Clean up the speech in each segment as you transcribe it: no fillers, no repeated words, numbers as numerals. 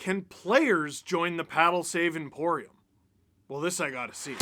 Can players join the Paddle Save Emporium? Well, this I gotta see.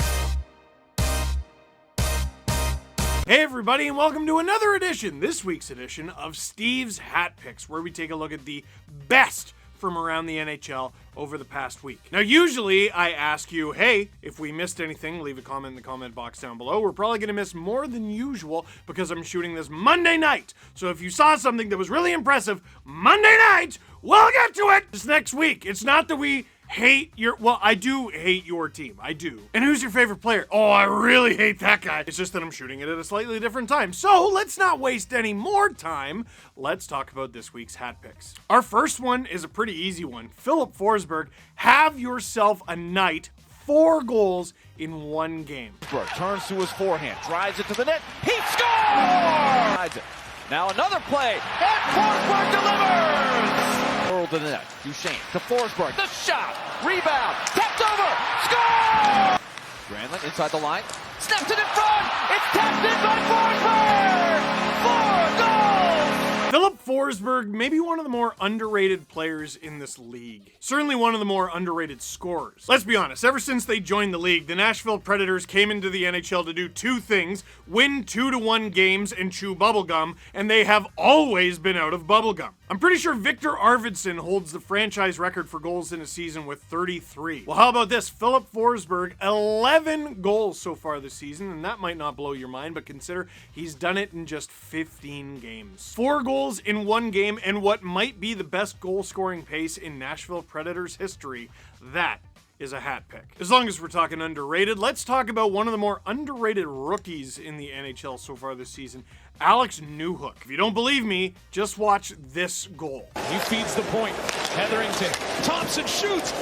Hey everybody, and welcome to another edition, this week's edition of Steve's Hat Picks, where we take a look at the best from around the NHL over the past week. Now, usually I ask you, hey, if we missed anything, leave a comment in the comment box down below. We're probably going to miss more than usual because I'm shooting this Monday night. So if you saw something that was really impressive Monday night, we'll get to it this next week. It's not that we hate your, well, I do hate your team. I do. And who's your favorite player? Oh, I really hate that guy. It's just that I'm shooting it at a slightly different time. So let's not waste any more time. Let's talk about this week's hat picks. Our first one is a pretty easy one. Filip Forsberg, have yourself a night. 4 goals in 1 game. Turns to his forehand, drives it to the net. He scores! Now another play, and Forsberg delivers! Hurled to the net. Duchesne to Forsberg. The shot. Rebound. Tapped over. Score! Granlund inside the line. Snaps it in front. It's tapped in by Forsberg. 4 goals! Filip Forsberg, maybe one of the more underrated players in this league. Certainly one of the more underrated scorers. Let's be honest, ever since they joined the league, the Nashville Predators came into the NHL to do 2 things: win 2-1 games and chew bubblegum, and they have always been out of bubblegum. I'm pretty sure Victor Arvidsson holds the franchise record for goals in a season with 33. Well, how about this? Filip Forsberg, 11 goals so far this season, and that might not blow your mind, but consider he's done it in just 15 games. 4 goals in 1 game, and what might be the best goal-scoring pace in Nashville Predators history. That is a hat pick. As long as we're talking underrated, let's talk about one of the more underrated rookies in the NHL so far this season, Alex Newhook. If you don't believe me, just watch this goal. He feeds the point. Hetherington. Thompson shoots.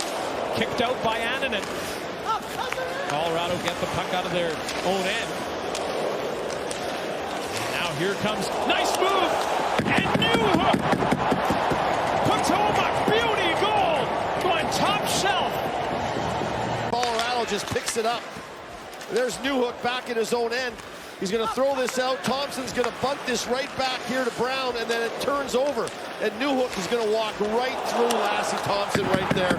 Kicked out by Annunen. Colorado get the puck out of their own end. Now here comes, nice move, and Newhook puts home a beauty goal going top shelf. Colorado just picks it up. There's Newhook back in his own end. He's going to throw this out. Thompson's going to bunt this right back here to Brown, and then it turns over. And Newhook is going to walk right through Lassie Thompson right there.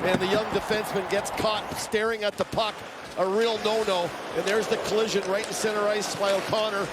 And the young defenseman gets caught staring at the puck. A real no-no. And there's the collision right in center ice by O'Connor.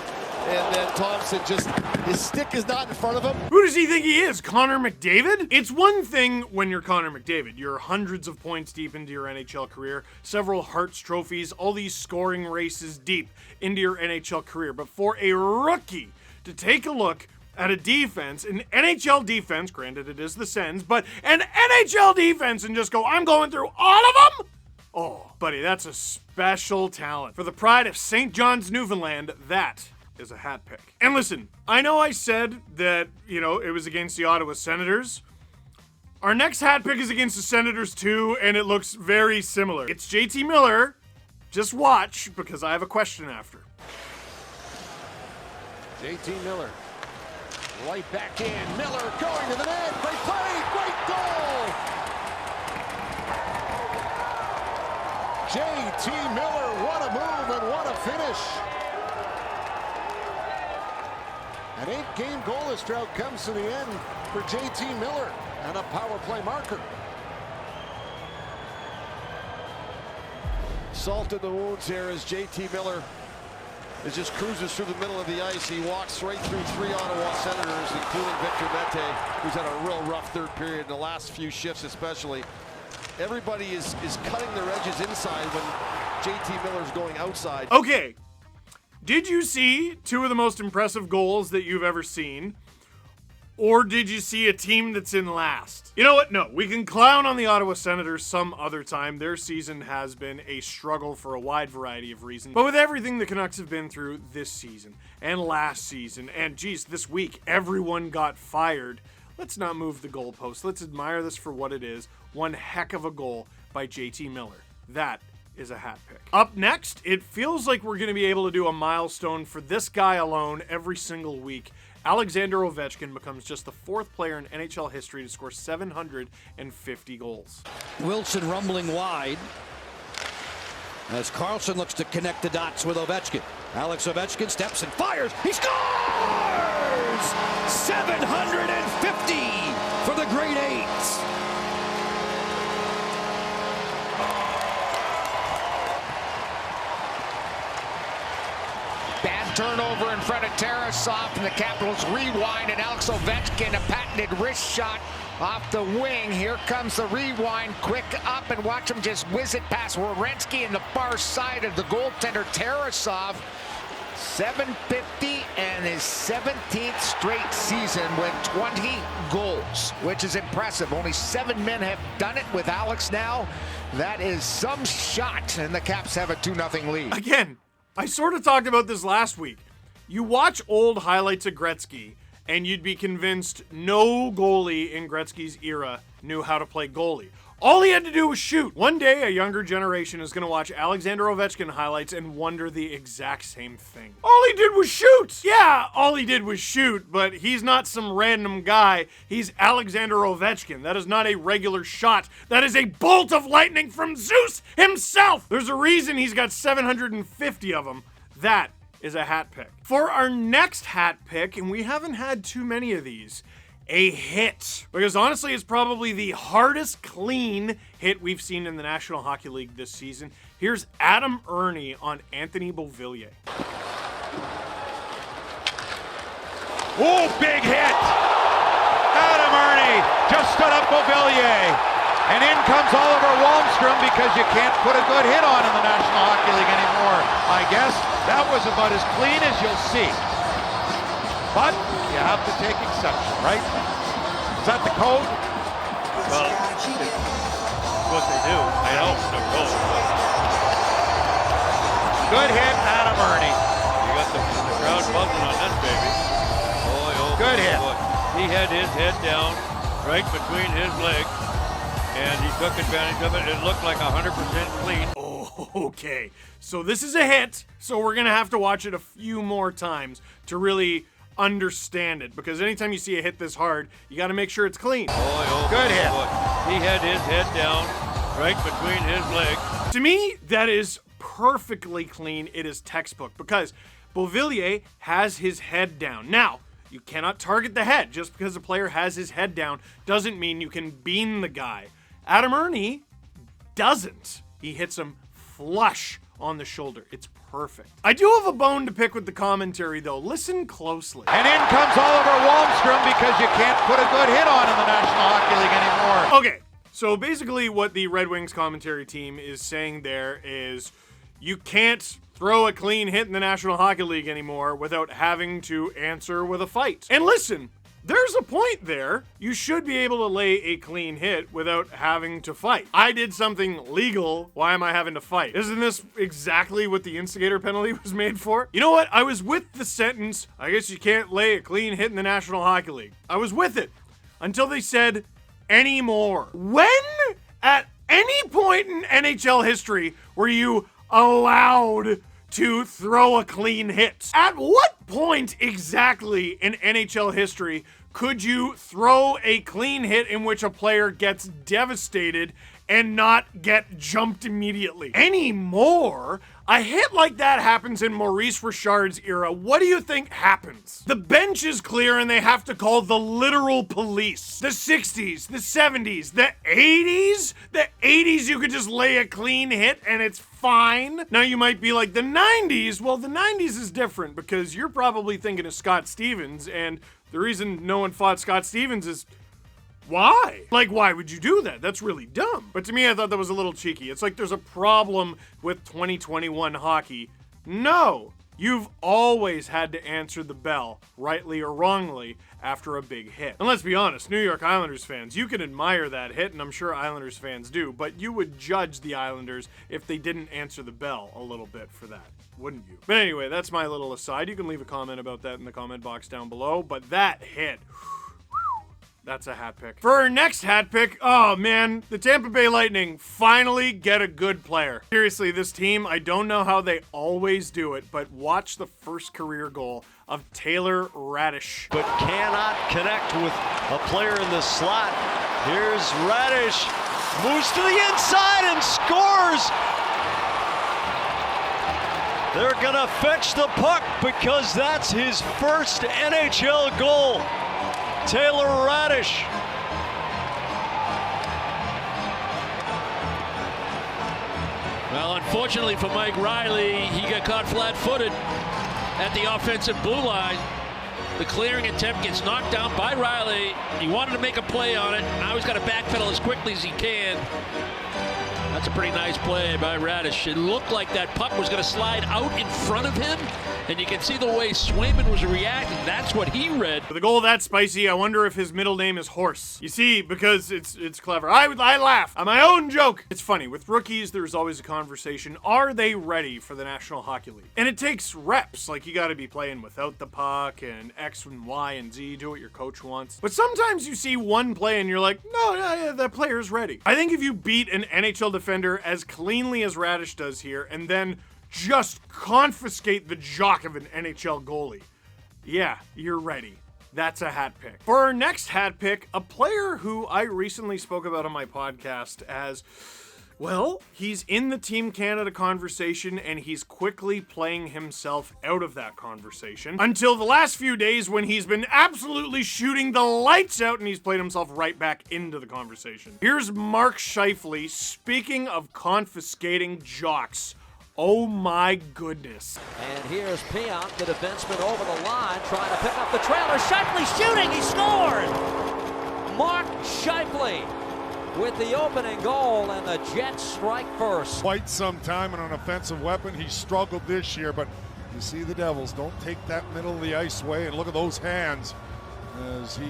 And then Thompson just, his stick is not in front of him. Who does he think he is, Connor McDavid? It's one thing when you're Connor McDavid. You're hundreds of points deep into your NHL career, several Hart's trophies, all these scoring races deep into your NHL career. But for a rookie to take a look at a defense, an NHL defense, granted it is the Sens, but an NHL defense, and just go, I'm going through all of them? Oh, buddy, that's a special talent. For the pride of St. John's, Newfoundland, that is a hat pick. And listen, I know I said that, it was against the Ottawa Senators. Our next hat pick is against the Senators too, and it looks very similar. It's JT Miller. Just watch, because I have a question after. JT Miller. Right back in. Miller going to the net. Great play. Great goal. JT Miller, what a move and what a finish. An 8-game goalless drought comes to the end for JT Miller and a power play marker. Salt in the wounds here as JT Miller just cruises through the middle of the ice. He walks right through 3 Ottawa Senators, including Victor Mete, who's had a real rough third period in the last few shifts especially. Everybody is cutting their edges inside when JT Miller's going outside. Okay. Did you see 2 of the most impressive goals that you've ever seen? Or did you see a team that's in last? You know what? No, we can clown on the Ottawa Senators some other time. Their season has been a struggle for a wide variety of reasons. But with everything the Canucks have been through this season and last season, and geez, this week, everyone got fired. Let's not move the goalpost. Let's admire this for what it is. One heck of a goal by JT Miller. That is a hat pick. Up next, it feels like we're going to be able to do a milestone for this guy alone every single week. Alexander Ovechkin becomes just the 4th player in NHL history to score 750 goals. Wilson rumbling wide as Carlson looks to connect the dots with Ovechkin. Alex Ovechkin steps and fires. He scores! 750 for the Great Eight. turnover in front of Tarasov, and the Capitals rewind, and Alex Ovechkin, a patented wrist shot off the wing. Here comes the rewind, quick up, and watch him just whiz it past Werenski in the far side of the goaltender Tarasov. 750 and his 17th straight season with 20 goals, which is impressive. Only 7 men have done it with Alex now. That is some shot, and the Caps have a 2-0 lead. Again, I sort of talked about this last week. You watch old highlights of Gretzky, and you'd be convinced no goalie in Gretzky's era knew how to play goalie. All he had to do was shoot. One day, a younger generation is going to watch Alexander Ovechkin highlights and wonder the exact same thing. All he did was shoot. Yeah, all he did was shoot, but he's not some random guy. He's Alexander Ovechkin. That is not a regular shot. That is a bolt of lightning from Zeus himself. There's a reason he's got 750 of them. That is a hat pick. For our next hat pick, and we haven't had too many of these, a hit. Because honestly, it's probably the hardest clean hit we've seen in the National Hockey League this season. Here's Adam Erne on Anthony Beauvillier. Oh, big hit! Adam Erne just stood up Beauvillier. And in comes Oliver Wahlstrom because you can't put a good hit on in the National Hockey League anymore. I guess that was about as clean as you'll see. But you have to take exception, right? Is that the code? Well, it's what they do. I know the code. Good hit, Adam Erne. You got the crowd buzzing on this baby. Oh, good hit. Boy. He had his head down right between his legs, and he took advantage of it. It looked like 100% clean. Oh, okay. So this is a hit, so we're gonna have to watch it a few more times to really understand it, because anytime you see a hit this hard, you got to make sure it's clean. Good hit. He had his head down right between his legs. To me, that is perfectly clean. It is textbook, because Beauvillier has his head down. Now, you cannot target the head. Just because a player has his head down doesn't mean you can bean the guy. Adam Erne doesn't. He hits him flush on the shoulder. It's perfect. I do have a bone to pick with the commentary, though. Listen closely. And in comes Oliver Wahlstrom because you can't put a good hit on in the National Hockey League anymore. Okay, so basically what the Red Wings commentary team is saying there is you can't throw a clean hit in the National Hockey League anymore without having to answer with a fight. And listen, there's a point there. You should be able to lay a clean hit without having to fight. I did something legal. Why am I having to fight? Isn't this exactly what the instigator penalty was made for? You know what? I was with the sentence, I guess you can't lay a clean hit in the National Hockey League. I was with it until they said anymore. When, at any point in NHL history, were you allowed to throw a clean hit? At what point exactly in NHL history could you throw a clean hit in which a player gets devastated and not get jumped immediately? Anymore, a hit like that happens in Maurice Richard's era. What do you think happens? The bench is clear and they have to call the literal police. The 60s, the 70s, the 80s? The 80s you could just lay a clean hit and it's fine. Now you might be like, the 90s? Well, the 90s is different because you're probably thinking of Scott Stevens, and the reason no one fought Scott Stevens is why? Like, why would you do that? That's really dumb. But to me, I thought that was a little cheeky. It's like there's a problem with 2021 hockey. No, you've always had to answer the bell, rightly or wrongly, after a big hit. And let's be honest, New York Islanders fans, you can admire that hit, and I'm sure Islanders fans do, but you would judge the Islanders if they didn't answer the bell a little bit for that, wouldn't you? But anyway, that's my little aside. You can leave a comment about that in the comment box down below, but that hit, that's a hat pick. For our next hat pick, oh man, the Tampa Bay Lightning finally get a good player. Seriously, this team, I don't know how they always do it, but watch the first career goal of Taylor Radish. But cannot connect with a player in the slot. Here's Radish, moves to the inside and scores. They're gonna fetch the puck because that's his first NHL goal. Taylor Radish. Well, unfortunately for Mike Riley, he got caught flat-footed. at the offensive blue line. The clearing attempt gets knocked down by Riley. He wanted to make a play on it. Now he's got to backpedal as quickly as he can. That's a pretty nice play by Radish. It looked like that puck was going to slide out in front of him, and you can see the way Swayman was reacting. That's what he read. With a goal that spicy, I wonder if his middle name is Horse. You see, because it's clever. I laugh at my own joke. It's funny. With rookies, there's always a conversation. Are they ready for the National Hockey League? And it takes reps. Like, you got to be playing without the puck and X and Y and Z. Do what your coach wants. But sometimes you see one play and you're like, no, yeah, that player's ready. I think if you beat an NHL defender as cleanly as Radish does here and then just confiscate the jock of an NHL goalie, yeah, you're ready. That's a hat pick. For our next hat pick, a player who I recently spoke about on my podcast as, well, he's in the Team Canada conversation and he's quickly playing himself out of that conversation until the last few days when he's been absolutely shooting the lights out and he's played himself right back into the conversation. Here's Mark Scheifele, speaking of confiscating jocks. Oh my goodness. And here's Pion, the defenseman, over the line, trying to pick up the trailer. Scheifele shooting, he scores! Mark Scheifele with the opening goal, and the Jets strike first. Quite some time and an offensive weapon. He struggled this year, but you see the Devils don't take that middle of the ice way, and look at those hands as he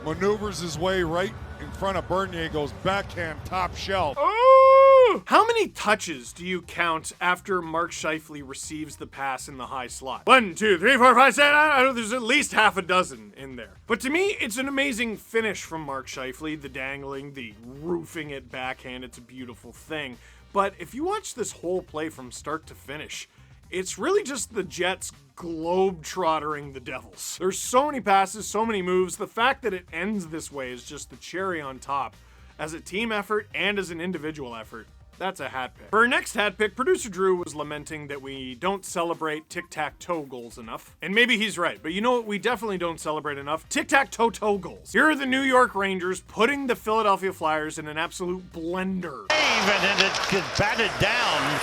maneuvers his way right in front of Bernier, goes backhand top shelf. Oh! How many touches do you count after Mark Scheifele receives the pass in the high slot? 1, 2, 3, 4, 5, 6. I know there's at least half a dozen in there. But to me, it's an amazing finish from Mark Scheifele. The dangling, the roofing it backhand, it's a beautiful thing. But if you watch this whole play from start to finish, it's really just the Jets globe-trottering the Devils. There's so many passes, so many moves. The fact that it ends this way is just the cherry on top. As a team effort and as an individual effort, that's a hat pick. For our next hat pick, producer Drew was lamenting that we don't celebrate tic-tac-toe goals enough. And maybe he's right, but you know what we definitely don't celebrate enough? Tic-tac-toe-toe goals. Here are the New York Rangers putting the Philadelphia Flyers in an absolute blender. And it gets batted down.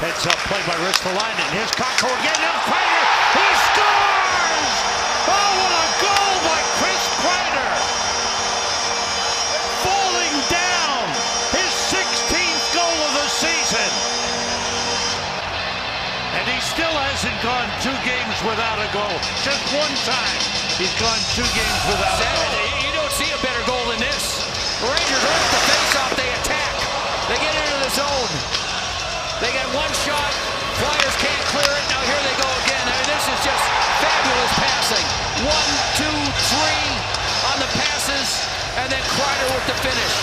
It's a play by Ristolainen. Here's Kakko again, and Kreider, he scores! Oh, what a goal by Chris Kreider! Falling down, his 16th goal of the season. And he still hasn't gone 2 games without a goal. Just one time he's gone 2 games without a goal. You don't see a better goal than this. The Rangers earn the face-off, they attack. They get into the zone. They get one shot, Flyers can't clear it, now here they go again. I mean, this is just fabulous passing. 1, 2, 3 on the passes, and then Kreider with the finish.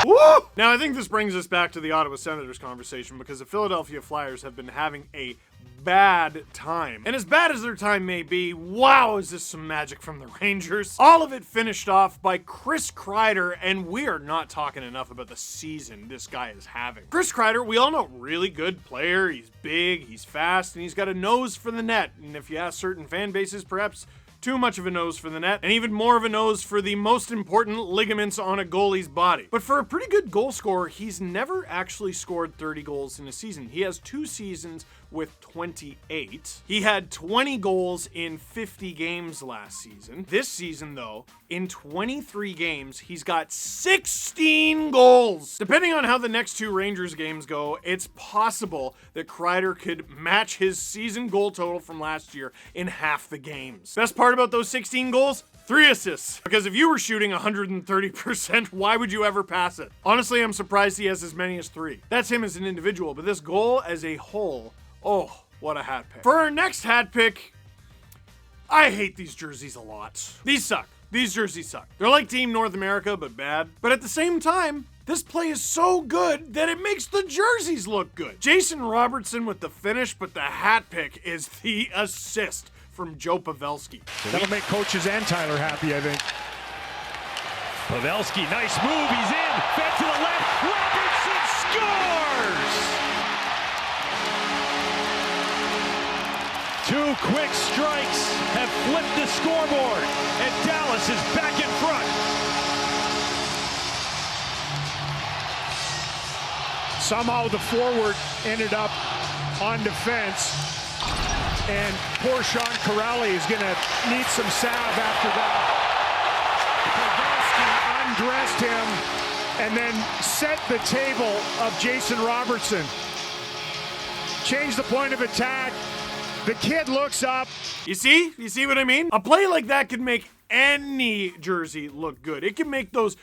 Woo! Now, I think this brings us back to the Ottawa Senators conversation because the Philadelphia Flyers have been having a bad time. And as bad as their time may be, wow, is this some magic from the Rangers. All of it finished off by Chris Kreider, and we are not talking enough about the season this guy is having. Chris Kreider, we all know, really good player. He's big, he's fast, and he's got a nose for the net. And if you ask certain fan bases, perhaps too much of a nose for the net, and even more of a nose for the most important ligaments on a goalie's body. But for a pretty good goal scorer, he's never actually scored 30 goals in a season. He has 2 seasons with 28. He had 20 goals in 50 games last season. This season, though, in 23 games, he's got 16 goals. Depending on how the next 2 Rangers games go, it's possible that Kreider could match his season goal total from last year in half the games. Best part about those 16 goals? 3 assists. Because if you were shooting 130%, why would you ever pass it? Honestly, I'm surprised he has as many as 3. That's him as an individual, but this goal as a whole, oh, what a hat pick. For our next hat pick, I hate these jerseys a lot. These suck. These jerseys suck. They're like Team North America, but bad. But at the same time, this play is so good that it makes the jerseys look good. Jason Robertson with the finish, but the hat pick is the assist from Joe Pavelski. That'll make coaches and Tyler happy, I think. Pavelski, nice move, he's in, fed to the left, Robertson scores! 2 quick strikes have flipped the scoreboard, and Dallas is back in front. Somehow the forward ended up on defense. And poor Sean Corrali is going to need some salve after that. Pavelski undressed him and then set the table of Jason Robertson. Changed the point of attack. The kid looks up. You see what I mean? A play like that could make any jersey look good. It can make those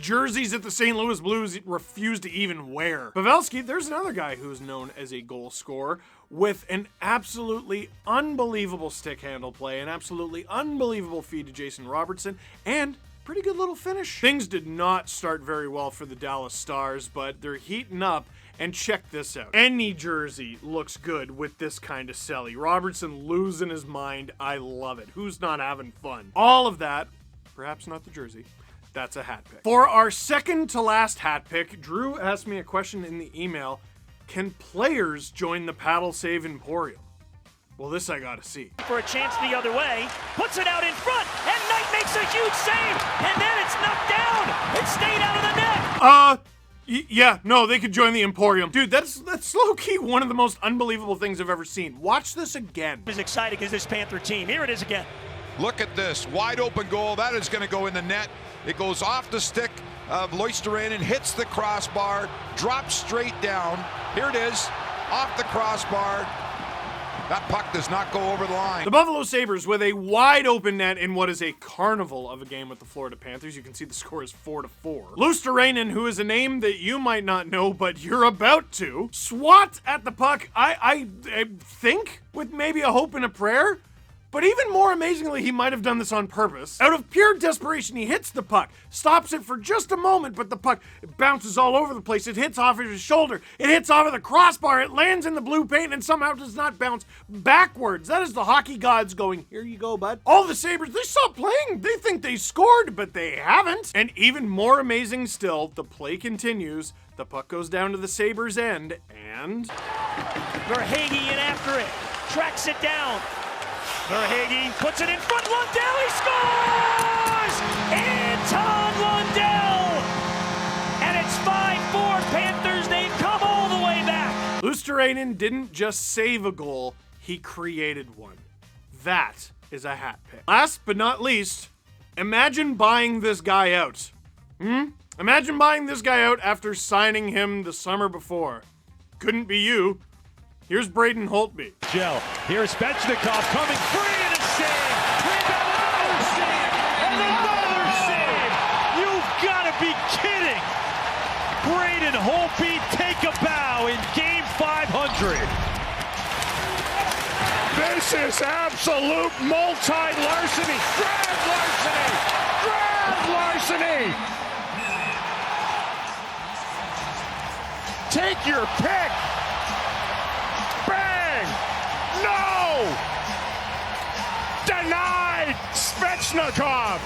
jerseys that the St. Louis Blues refuse to even wear. Pavelski, there's another guy who's known as a goal scorer with an absolutely unbelievable stick handle play, an absolutely unbelievable feed to Jason Robertson, and pretty good little finish. Things did not start very well for the Dallas Stars, but they're heating up. And check this out. Any jersey looks good with this kind of celly. Robertson losing his mind. I love it. Who's not having fun? All of that, perhaps not the jersey, that's a hat pick. For our second to last hat pick, Drew asked me a question in the email. Can players join the paddle save emporium? Well, this I gotta see. For a chance the other way, puts it out in front, and Knight makes a huge save, and then it's knocked down. It stayed out of the net. Yeah, no, they could join the Emporium. Dude, that's low-key one of the most unbelievable things I've ever seen. Watch this again. As exciting as this Panther team. Here it is again. Look at this, wide open goal. That is going to go in the net. It goes off the stick of Luostarinen, hits the crossbar, drops straight down. Here it is, off the crossbar. That puck does not go over the line. The Buffalo Sabres with a wide open net in what is a carnival of a game with the Florida Panthers. You can see the score is 4-4. Luostarinen, who is a name that you might not know, but you're about to, swats at the puck, I think, with maybe a hope and a prayer. But even more amazingly, he might have done this on purpose. Out of pure desperation, he hits the puck, stops it for just a moment, but the puck bounces all over the place. It hits off of his shoulder. It hits off of the crossbar. It lands in the blue paint and somehow does not bounce backwards. That is the hockey gods going, here you go, bud. All the Sabres, they stopped playing. They think they scored, but they haven't. And even more amazing still, the play continues. The puck goes down to the Sabres' end, and Verhaeghe in after it. Tracks it down. Verhaeghe puts it in front. Lundell, he scores! Anton Lundell! And it's 5-4 Panthers. They've come all the way back. Luostarinen didn't just save a goal, he created one. That is a hat pick. Last but not least, imagine buying this guy out. Imagine buying this guy out after signing him the summer before. Couldn't be you. Here's Braden Holtby. Here's Svechnikov coming free and a save. Rebound, another save, and another save. You've got to be kidding. Braden Holtby take a bow in game 500. This is absolute multi-larceny. Grab larceny. Grab larceny. Take your pick. No! Denied! Svechnikov!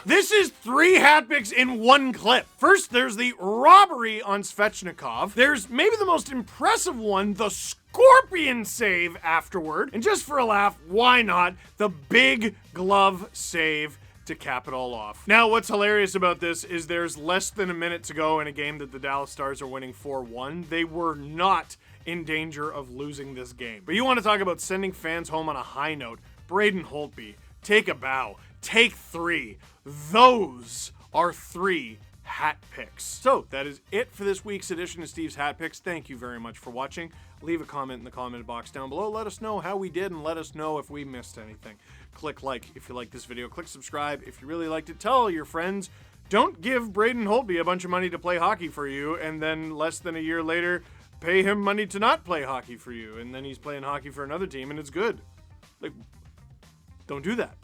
This is 3 hat picks in one clip. First, there's the robbery on Svechnikov. There's maybe the most impressive one, the scorpion save afterward. And just for a laugh, why not the big glove save to cap it all off. Now, what's hilarious about this is there's less than a minute to go in a game that the Dallas Stars are winning 4-1. They were not in danger of losing this game. But you want to talk about sending fans home on a high note. Braden Holtby, take a bow. Take 3. Those are 3 hat picks. So that is it for this week's edition of Steve's Hat Picks. Thank you very much for watching. Leave a comment in the comment box down below. Let us know how we did and let us know if we missed anything. Click like if you like this video. Click subscribe if you really liked it. Tell all your friends. Don't give Braden Holtby a bunch of money to play hockey for you and then less than a year later pay him money to not play hockey for you and then he's playing hockey for another team and it's good. Like, don't do that.